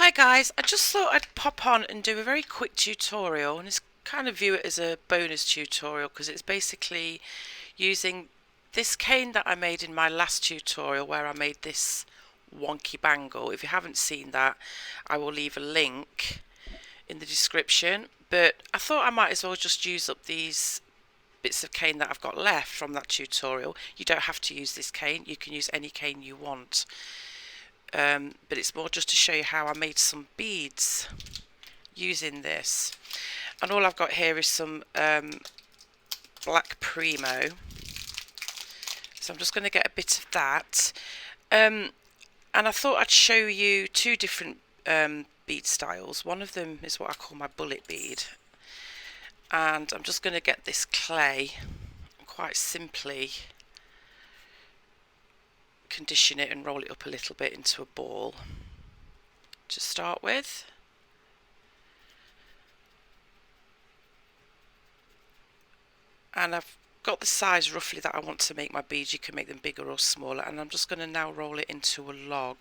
Hi guys, I just thought I'd pop on and do a very quick tutorial, and it's kind of view it as a bonus tutorial because it's basically using this cane that I made in my last tutorial where I made this wonky bangle. If you haven't seen that, I will leave a link in the description, but I thought I might as well just use up these bits of cane that I've got left from that tutorial. You don't have to use this cane, you can use any cane you want. But it's more just to show you how I made some beads using this. And all I've got here is some black Premo. So I'm just going to get a bit of that. And I thought I'd show you two different bead styles. One of them is what I call my bullet bead. And I'm just going to get this clay and quite simply condition it and roll it up a little bit into a ball to start with. And I've got the size roughly that I want to make my beads. You can make them bigger or smaller, and I'm just going to now roll it into a log,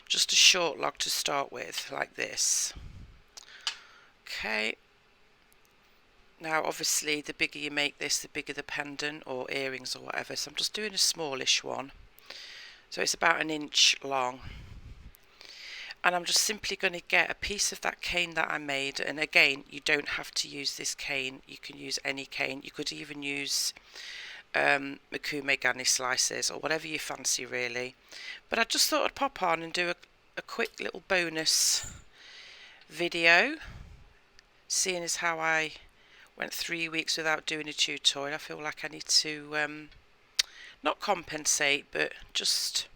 just a short log to start with, like this. Okay, now obviously the bigger you make this, the bigger the pendant or earrings or whatever, so I'm just doing a smallish one, so it's about 1 inch long. And I'm just simply going to get a piece of that cane that I made, and again, you don't have to use this cane, you can use any cane. You could even use Makume Gani slices or whatever you fancy really, but I just thought I'd pop on and do a quick little bonus video, seeing as how I went 3 weeks without doing a tutorial. I feel like I need to not compensate, but just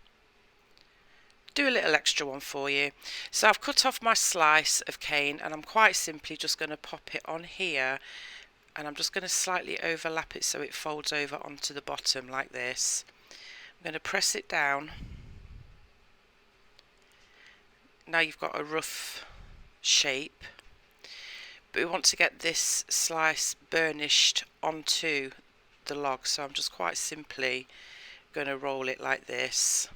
do a little extra one for you. So I've cut off my slice of cane, and I'm quite simply just going to pop it on here, and I'm just going to slightly overlap it so it folds over onto the bottom like this. I'm going to press it down. Now you've got a rough shape, but we want to get this slice burnished onto the log, so I'm just quite simply going to roll it like this.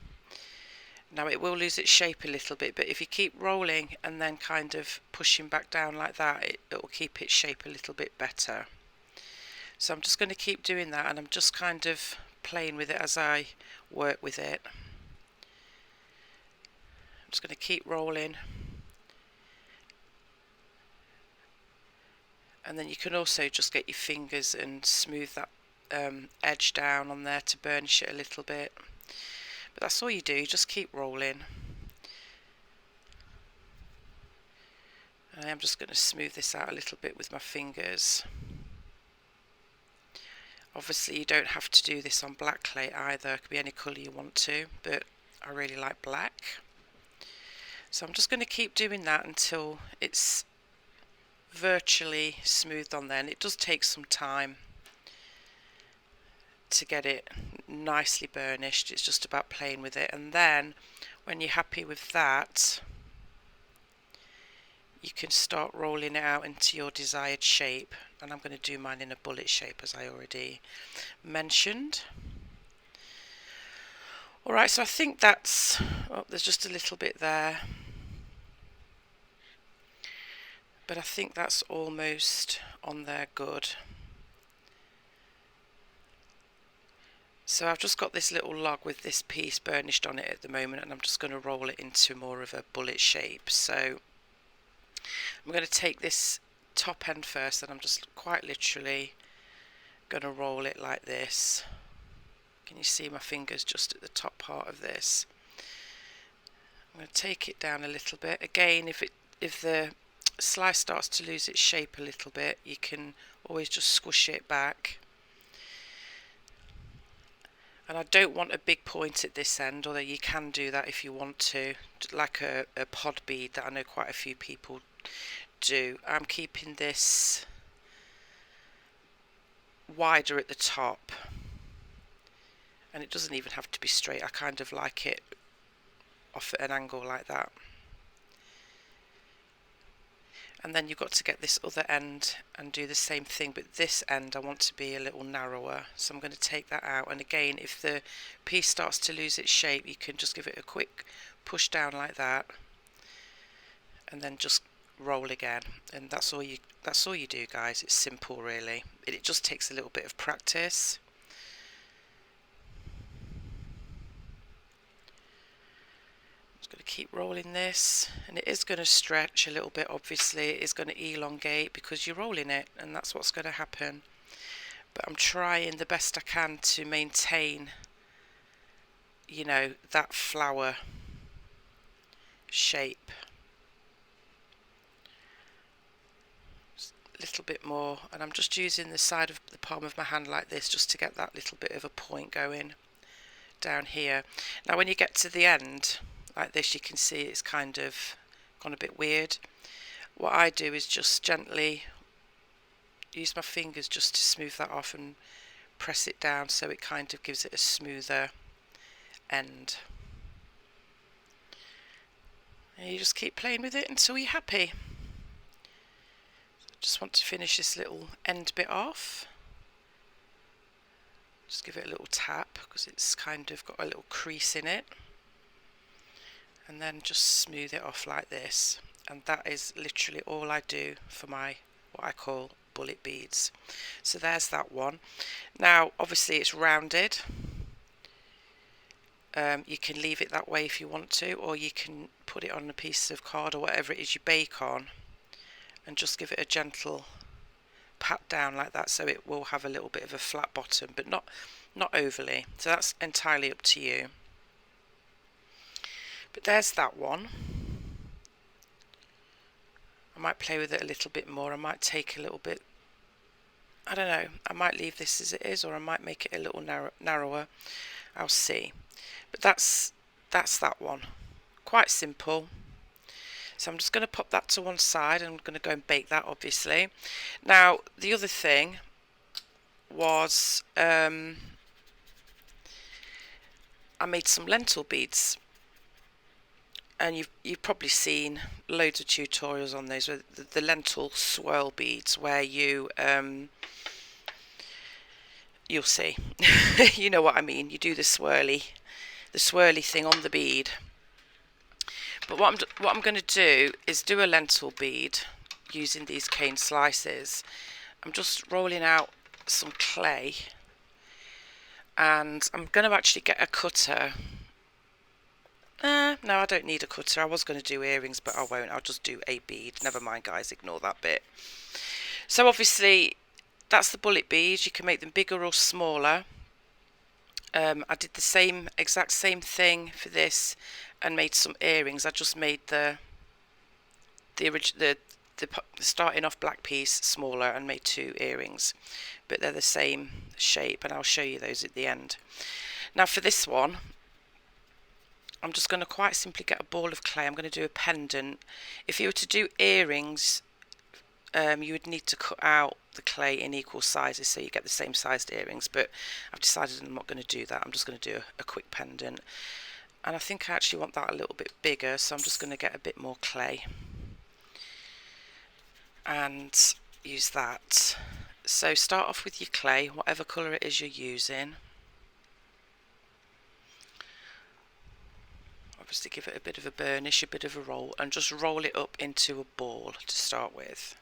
Now it will lose its shape a little bit, but if you keep rolling and then kind of pushing back down like that, it will keep its shape a little bit better. So I'm just going to keep doing that, and I'm just kind of playing with it as I work with it. I'm just going to keep rolling. And then you can also just get your fingers and smooth that edge down on there to burnish it a little bit. But that's all you do, you just keep rolling. And I'm just going to smooth this out a little bit with my fingers. Obviously you don't have to do this on black clay either, it could be any colour you want to, but I really like black. So I'm just going to keep doing that until it's virtually smoothed on there, and it does take some time to get it nicely burnished. It's just about playing with it, and then when you're happy with that, you can start rolling it out into your desired shape, and I'm going to do mine in a bullet shape as I already mentioned. Alright, so I think that's, oh, there's just a little bit there, but I think that's almost on there good. So I've just got this little log with this piece burnished on it at the moment, and I'm just going to roll it into more of a bullet shape. So I'm going to take this top end first, and I'm just quite literally going to roll it like this. Can you see my fingers just at the top part of this? I'm going to take it down a little bit. Again, if the slice starts to lose its shape a little bit, you can always just squish it back. And I don't want a big point at this end, although you can do that if you want to, like a pod bead that I know quite a few people do. I'm keeping this wider at the top, and it doesn't even have to be straight. I kind of like it off at an angle like that. And then you've got to get this other end and do the same thing, but this end I want to be a little narrower, so I'm going to take that out. And again, if the piece starts to lose its shape, you can just give it a quick push down like that, and then just roll again, and that's all you do, guys. It's simple, really. It just takes a little bit of practice. Just going to keep rolling this, and it is going to stretch a little bit. Obviously it is going to elongate because you're rolling it, and that's what's going to happen. But I'm trying the best I can to maintain, you know, that flower shape. Just a little bit more, and I'm just using the side of the palm of my hand like this just to get that little bit of a point going down here. Now when you get to the end like this, you can see it's kind of gone a bit weird. What I do is just gently use my fingers just to smooth that off and press it down so it kind of gives it a smoother end. And you just keep playing with it until you're happy. Just want to finish this little end bit off. Just give it a little tap because it's kind of got a little crease in it, and then just smooth it off like this. And that is literally all I do for my what I call bullet beads. So there's that one. Now obviously it's rounded. You can leave it that way if you want to, or you can put it on a piece of card or whatever it is you bake on, and just give it a gentle pat down like that, so it will have a little bit of a flat bottom, but not overly. So that's entirely up to you. But there's that one. I might play with it a little bit more. I might take a little bit, I don't know, I might leave this as it is, or I might make it a little narrower. I'll see. But that's that one. Quite simple. So I'm just going to pop that to one side, and I'm going to go and bake that, obviously. Now the other thing was I made some lentil beads, and you've probably seen loads of tutorials on those, with the lentil swirl beads, where you'll see you know what I mean. You do the swirly thing on the bead. But what I'm going to do is do a lentil bead using these cane slices. I'm just rolling out some clay, and I'm going to actually get a cutter. No, I don't need a cutter. I was going to do earrings, but I won't. I'll just do a bead. Never mind, guys, ignore that bit. So obviously that's the bullet beads. You can make them bigger or smaller. I did the exact same thing for this and made some earrings. I just made the starting off black piece smaller and made 2 earrings, but they're the same shape, and I'll show you those at the end. Now for this one, I'm just going to quite simply get a ball of clay. I'm going to do a pendant. If you were to do earrings, you would need to cut out the clay in equal sizes so you get the same sized earrings, but I've decided I'm not going to do that. I'm just going to do a quick pendant, and I think I actually want that a little bit bigger, so I'm just going to get a bit more clay and use that. So start off with your clay, whatever colour it is you're using. Obviously give it a bit of a burnish, a bit of a roll, and just roll it up into a ball to start with.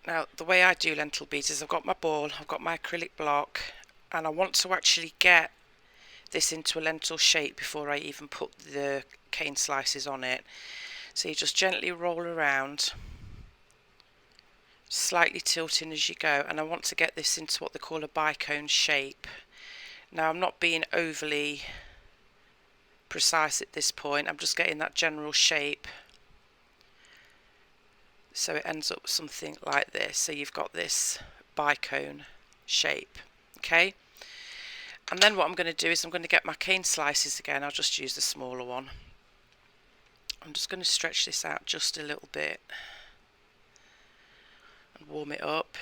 Now the way I do lentil beads is I've got my ball, I've got my acrylic block, and I want to actually get this into a lentil shape before I even put the cane slices on it. So you just gently roll around, slightly tilting as you go, and I want to get this into what they call a bicone shape. Now I'm not being overly precise at this point, I'm just getting that general shape, so it ends up something like this. So you've got this bicone shape, okay? And then what I'm going to do is I'm going to get my cane slices again. I'll just use the smaller one. I'm just going to stretch this out just a little bit and warm it up,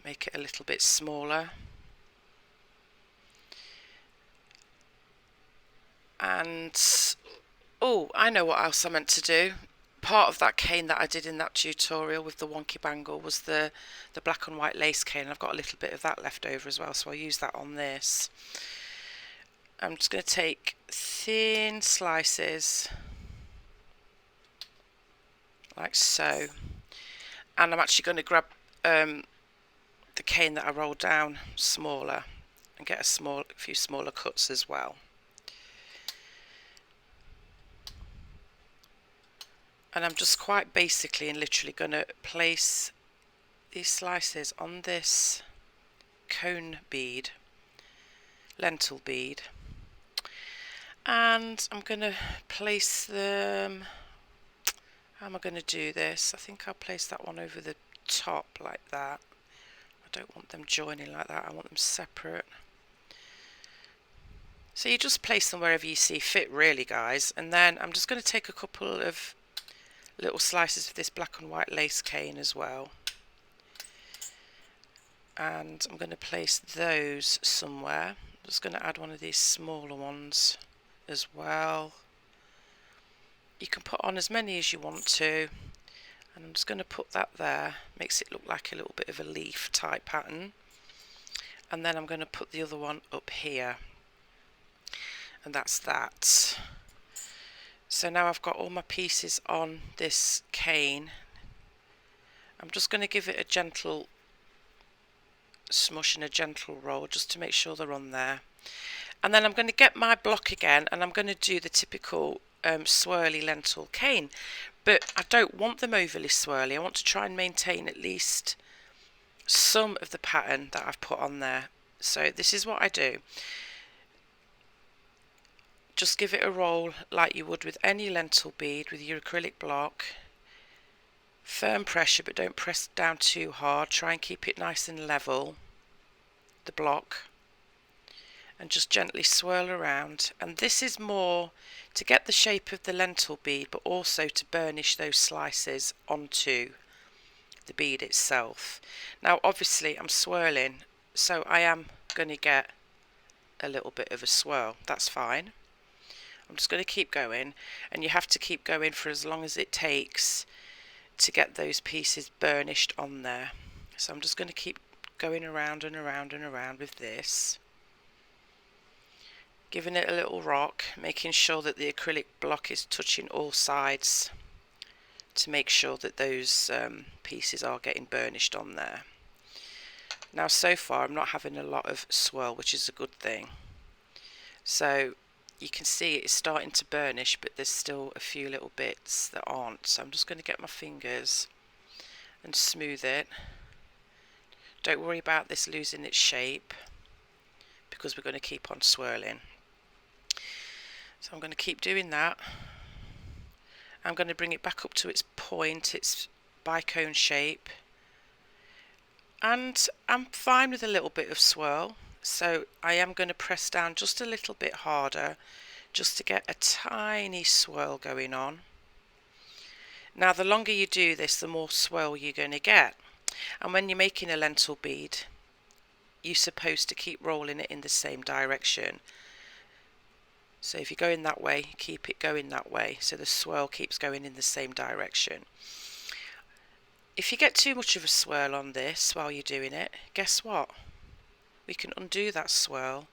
make it a little bit smaller. And oh, I know what else I meant to do. Part of that cane that I did in that tutorial with the wonky bangle was the black and white lace cane. I've got a little bit of that left over as well, so I'll use that on this. I'm just going to take thin slices like so, and I'm actually going to grab the cane that I rolled down smaller and get a few smaller cuts as well. And I'm just quite basically and literally going to place these slices on this cone bead, lentil bead, and I'm going to place them. How am I going to do this? I think I'll place that one over the top like that. I don't want them joining like that, I want them separate. So you just place them wherever you see fit really, guys, and then I'm just going to take a couple of little slices of this black and white lace cane as well, and I'm going to place those somewhere. I'm just going to add one of these smaller ones as well. You can put on as many as you want to, and I'm just going to put that there. Makes it look like a little bit of a leaf type pattern. And then I'm going to put the other one up here, and that's that. So now I've got all my pieces on this cane. I'm just going to give it a gentle smush and a gentle roll just to make sure they're on there. And then I'm going to get my block again, and I'm going to do the typical swirly lentil cane, but I don't want them overly swirly. I want to try and maintain at least some of the pattern that I've put on there. So this is what I do. Just give it a roll like you would with any lentil bead with your acrylic block. Firm pressure, but don't press down too hard. Try and keep it nice and level, the block, and just gently swirl around. And this is more to get the shape of the lentil bead, but also to burnish those slices onto the bead itself. Now obviously I'm swirling, so I am going to get a little bit of a swirl. That's fine. I'm just going to keep going, and you have to keep going for as long as it takes to get those pieces burnished on there. So I'm just going to keep going around and around and around with this, giving it a little rock, making sure that the acrylic block is touching all sides to make sure that those pieces are getting burnished on there. Now so far I'm not having a lot of swirl, which is a good thing. So you can see it's starting to burnish, but there's still a few little bits that aren't. So I'm just going to get my fingers and smooth it. Don't worry about this losing its shape, because we're going to keep on swirling. So I'm going to keep doing that. I'm going to bring it back up to its point, its bicone shape, and I'm fine with a little bit of swirl. So I am going to press down just a little bit harder, just to get a tiny swirl going on. Now the longer you do this, the more swirl you're going to get. And when you're making a lentil bead, you're supposed to keep rolling it in the same direction. So if you're going that way, keep it going that way, so the swirl keeps going in the same direction. If you get too much of a swirl on this while you're doing it, guess what? We can undo that swirl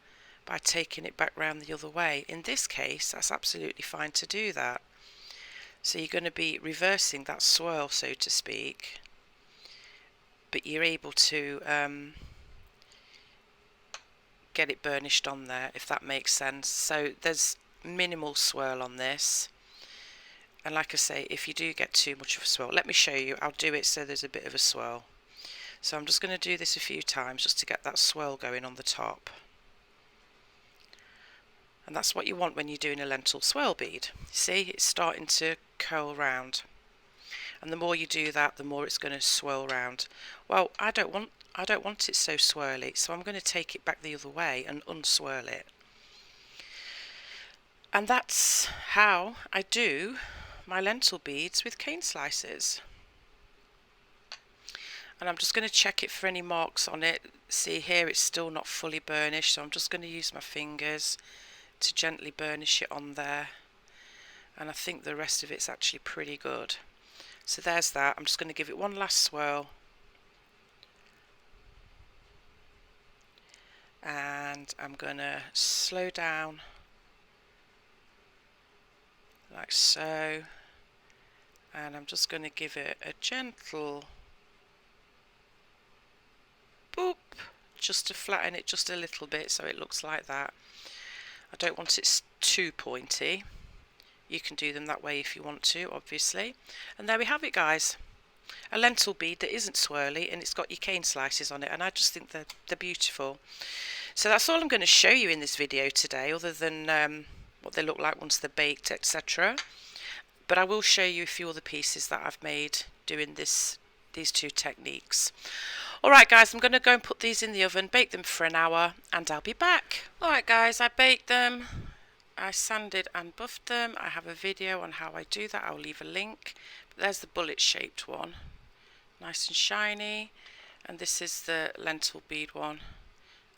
by taking it back round the other way. In this case, that's absolutely fine to do that. So you're going to be reversing that swirl, so to speak, but you're able to get it burnished on there, if that makes sense. So there's minimal swirl on this. And like I say, if you do get too much of a swirl, let me show you. I'll do it so there's a bit of a swirl. So I'm just going to do this a few times just to get that swirl going on the top. And that's what you want when you're doing a lentil swirl bead. See, it's starting to curl round. And the more you do that, the more it's going to swirl round. Well, I don't want it so swirly, so I'm going to take it back the other way and unswirl it. And that's how I do my lentil beads with cane slices. And I'm just going to check it for any marks on it. See here, it's still not fully burnished, so I'm just going to use my fingers to gently burnish it on there. And I think the rest of it's actually pretty good. So there's that. I'm just going to give it one last swirl. And and I'm gonna slow down like so, and I'm just going to give it a gentle boop just to flatten it just a little bit so it looks like that. I don't want it too pointy. You can do them that way if you want to, obviously. And there we have it, guys. A lentil bead that isn't swirly, and it's got your cane slices on it, and I just think they're beautiful. So that's all I'm going to show you in this video today, other than what they look like once they're baked, etc. But I will show you a few other pieces that I've made doing these two techniques. Alright guys, I'm going to go and put these in the oven, bake them for an hour, and I'll be back. Alright guys, I baked them, I sanded and buffed them. I have a video on how I do that, I'll leave a link. But there's the bullet shaped one, nice and shiny, and this is the lentil bead one.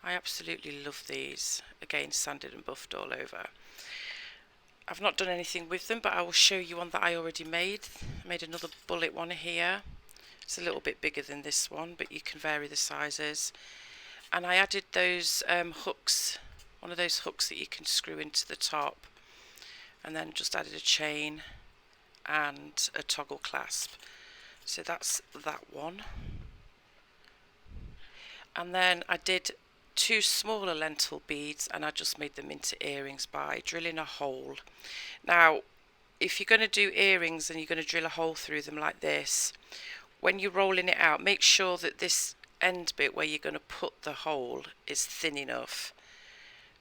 I absolutely love these, again sanded and buffed all over. I've not done anything with them, but I will show you one that I already made. I made another bullet one here. It's a little bit bigger than this one, but you can vary the sizes. And I added those hooks, one of those hooks that you can screw into the top, and then just added a chain and a toggle clasp. So that's that one. And then I did two smaller lentil beads, and I just made them into earrings by drilling a hole. Now, if you're going to do earrings and you're going to drill a hole through them like this, when you're rolling it out, make sure that this end bit where you're going to put the hole is thin enough,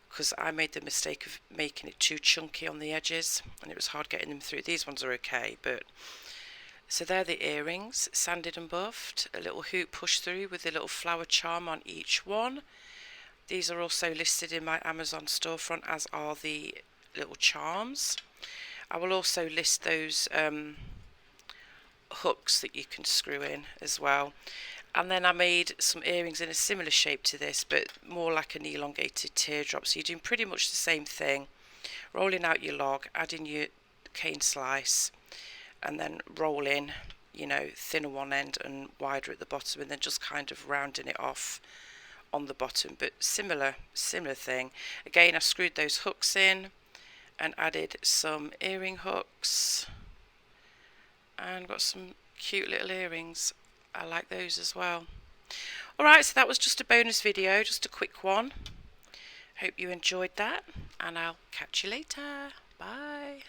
because I made the mistake of making it too chunky on the edges and it was hard getting them through. These ones are okay, but so they're the earrings, sanded and buffed, a little hoop push through with a little flower charm on each one. These are also listed in my Amazon storefront, as are the little charms. I will also list those hooks that you can screw in as well. And then I made some earrings in a similar shape to this, but more like an elongated teardrop. So you're doing pretty much the same thing, rolling out your log, adding your cane slice, and then rolling, you know, thinner one end and wider at the bottom, and then just kind of rounding it off on the bottom. But similar thing. Again, I screwed those hooks in and added some earring hooks, and got some cute little earrings. I like those as well. Alright, so that was just a bonus video, just a quick one. Hope you enjoyed that, and I'll catch you later. Bye.